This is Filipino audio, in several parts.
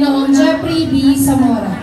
Ginoong Jeffrey B. Zamora.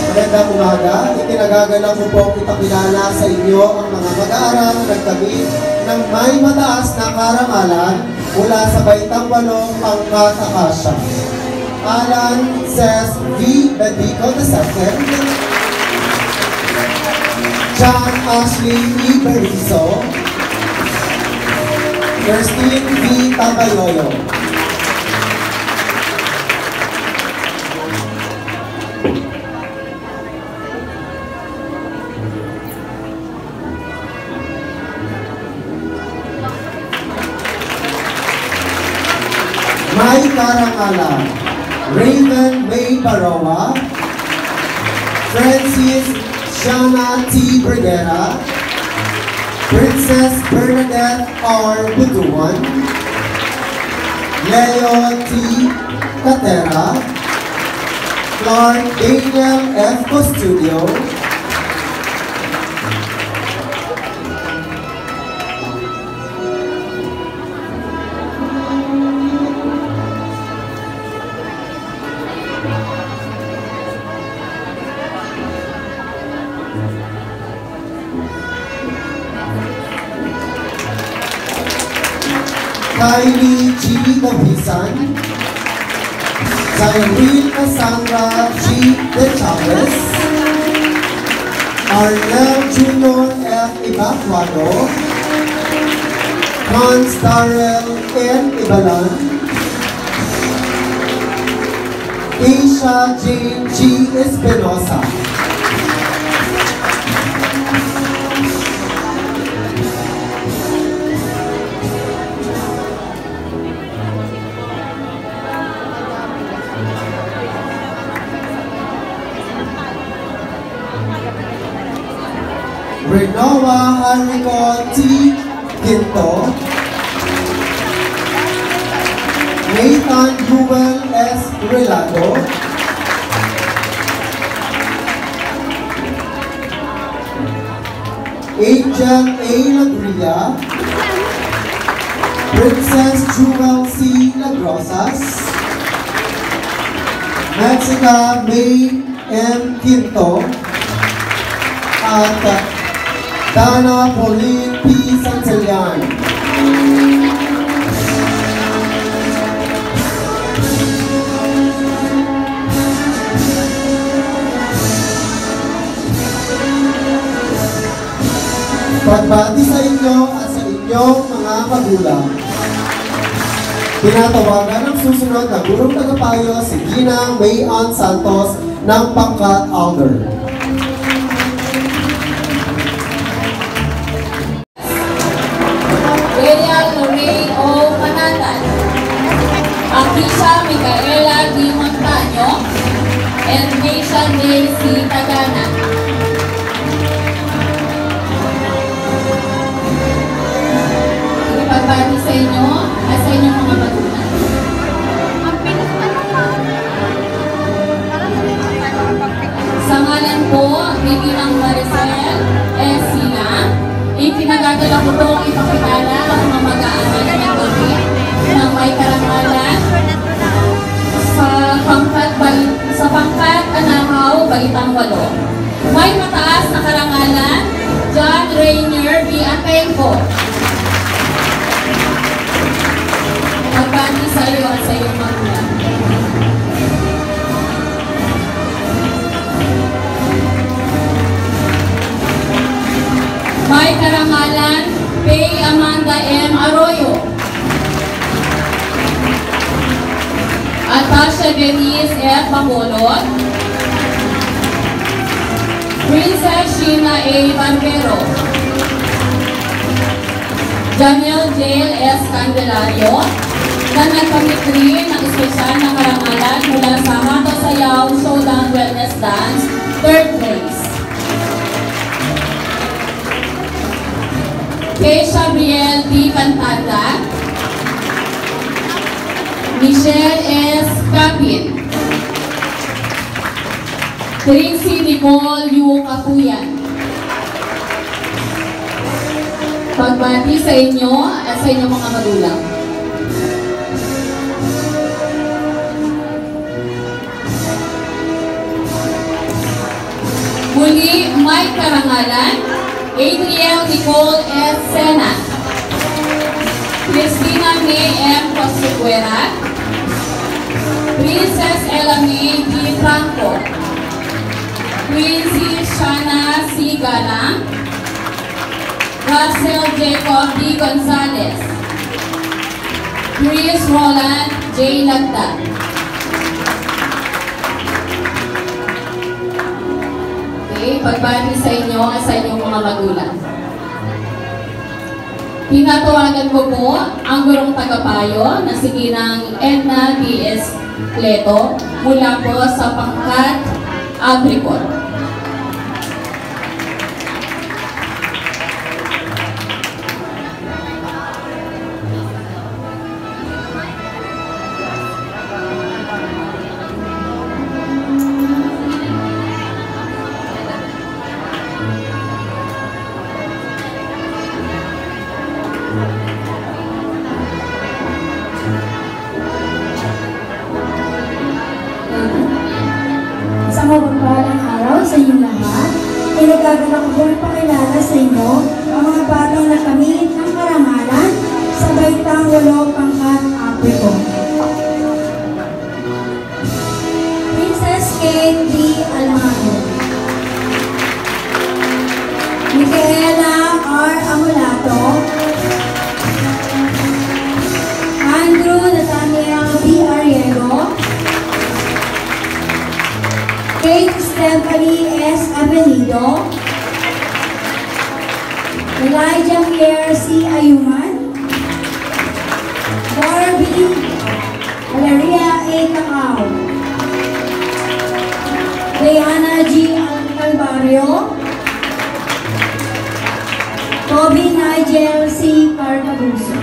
Magandang umaga, itinagagalak ko pong ipakilala sa inyo ang mga mag-aaral nagkabit ng may mataas na karangalan mula sa Baitang 8 Pangkat Akasya. Alan Cez V. Bendico II, John Ashley E. Berizo, Christine V. Tabayoyo. May karangalan, Raven May Baroa, Francis Shana T. Bregera, Princess Bernadette R. Butuan, Leo T. Catera, Clark Daniel F. Costudio, Kylie G. Davisan, Cyril Cassandra G. De Chavez, Arnel Junior F. Ibacuado, Hans Darrell N. Ibalan, Aisha Jane G. Espinosa. Renoa Harico T. Quinto, Nathan Jubel S. Relado, Angel A. Lagria, Princess Jewel C. Lagrosas, Mexica May M. Quinto, at Dana Pauline P. Santillan. Pagbati sa inyo at sa inyong mga magulang. Tinatawagan ang susunod na gurong tagapayo si Ginang May Ann Santos ng Pangkat Alder. Akisha Micaela Di Montaño, and Nation Day C. Tagana. Ipagbati sa inyo at sa inyong mga magulang. Sa ngalan po ni Ginang Maricel S. Sina, itinagagala ko po ipakilala ang mga mag-aaral ng gabi ng may karangalan sa pangkat Anahaw, Baitang 8. May mataas na karangalan, John Rainier B. Atenco. Magbati sa iyo at sa iyong magulang. May karangalan, Pay Amanda M. Arroyo, Atasha Denise F. Bacolod, Princess Sheena A. Barbero, Jamil J. S. Candelario, na nagkamit rin ng espesyal na karangalan mula sa Hato Sayaw Showdown Wellness Dance, 3rd place. Kay Shabriel D. Cantada, Michelle S. Capin, Tracy Nicole U. Kapuyan, Pagbati sa inyo at sa inyong mga magulang. Muli, may karangalan, Adriel Nicole S. Sena, Cristina May M. Cosuquera, Princess Ella May D. Franco, Quincy Shana C. Galang, Russell Jacob D. Gonzalez, Chris Roland J. Lagda. Okay, pagbati sa inyo at sa inyong mga magulang. Tinatawagan ko po ang gurong tagapayo na si Ginang Edna D.S. Leto mula po sa pangkat Agricol. Sa mapagpalang araw sa inyong lahat, pinagaganap ko ipakilala sa inyo ang mga batang nakamit ng karangalan sa baitang 8 pangkat Apricot. Princess Kate D. Almagro, Micaela R. Amulato, Andrew Nathaniel D. Arriero, Kate Stephanie S. Avenido, Elijah Pierre C. Ayuman, Barbie Valeria A. Cacao, Diana G. Calvario, Toby Nigel C. Cartabuso.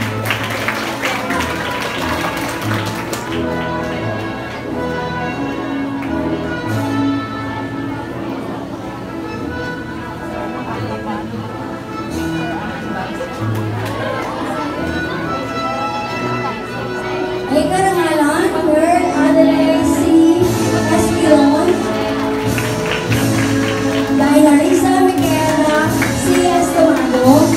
Ay karangalan, Pearl Adelaide C. Esquilon, Dainarisa Micaela C. Estomado,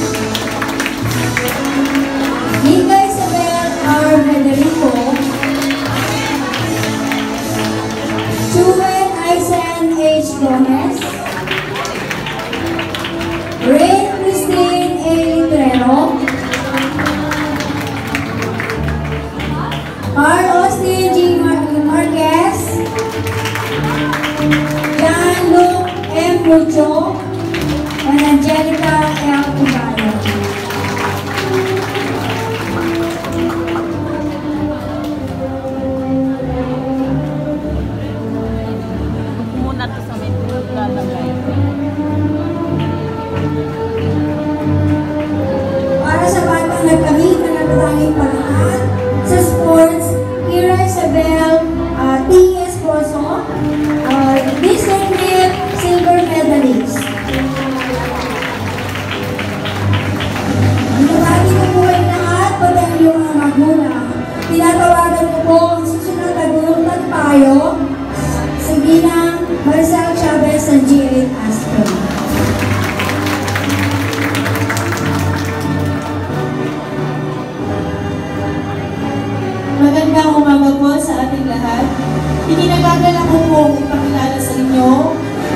Nika Isabel R. Federico, Chuwen Aisen H. Gomez, Rain Christine A. Litrero, Carl Austin G. Marquez, John Luke M. Mucho, and Angelica L. Cubayo. Muna to sa may lalagay. Para sa batang nagkamit na natatanging paraan sa sports, Kira Isabel T. Esposo, district silver medalist. Binabati ko po ay lahat pati ang iyong mga magulang. Tinatawagan ko po ang susunod na gurong tagpayo, si Ginang Maricel Chavez ng G8 Astro. Magandang umaga po sa ating lahat. Itinagagalak ko pong ipakilala sa inyo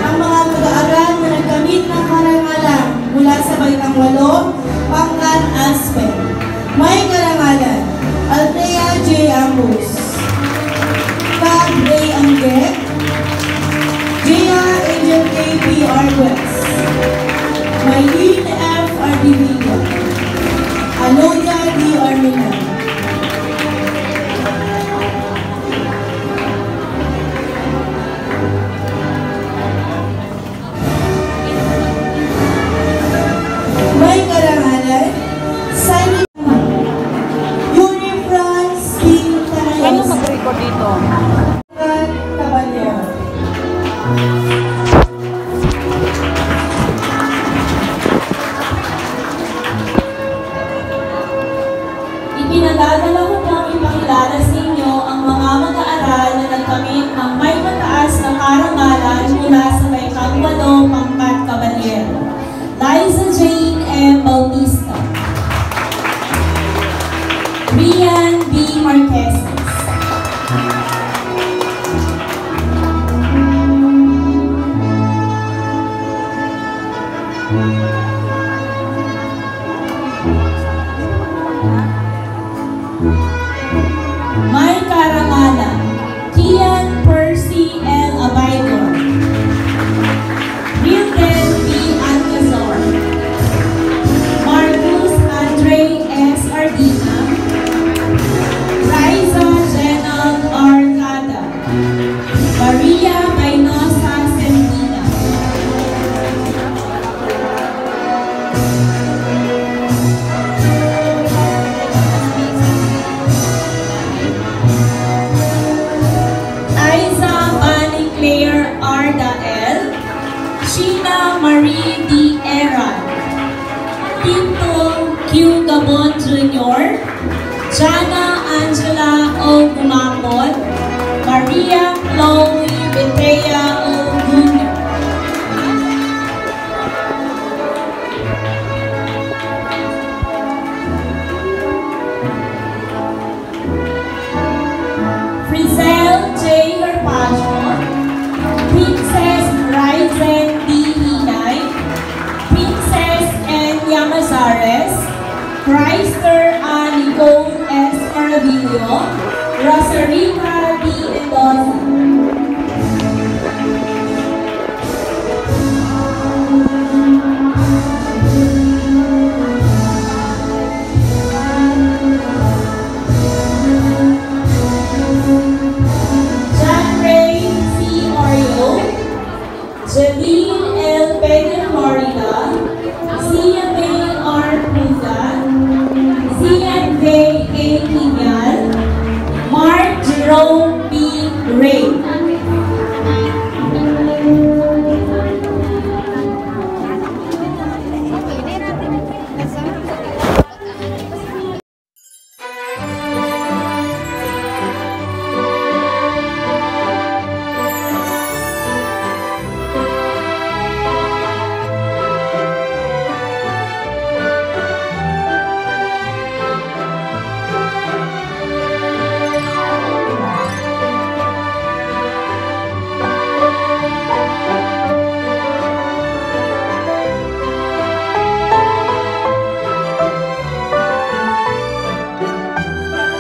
ang mga mag-aaral na nagkamit ng karangalan mula sa baitang 8, pangkat Aspen. May karangalan, Althea J. Ambus, Tab A. Angget, Gia Angel K. P. Arguez, Maylene F. Ardivilla, Alodia D. Arminan, may karangalan, Simon Yuri Franz King Ano Tarayos, mag-record dito? Caballero. Ikinagagala ko pong ipakilala sa inyo ang mga mag-aaral na nagkamit ng may mataas na karangalan mula sa Baitang 8 Pangkat Caballero. Liza Jane M. Bautista, Rian B. Marquez, may karangalan, Kian Percy L. Abaydor, Wilden B. Alcazar, Marcus Andre S. Ardina, Riza Jenald Arcada, Maria Bainosa Sendina, Aiza Bani Claire Arda L, Sheena Marie D. Eran, Tito Q. Gabon Jr., Jana Angela O. Gumapon, Maria Chloe Betea O. Jr., Frizel J. Garpacho, Princess Ryzen D. Hinay, Princess N. Yamazares, Chrysler A. Nicole S. Caravillo, Rosarica D. Mendoza,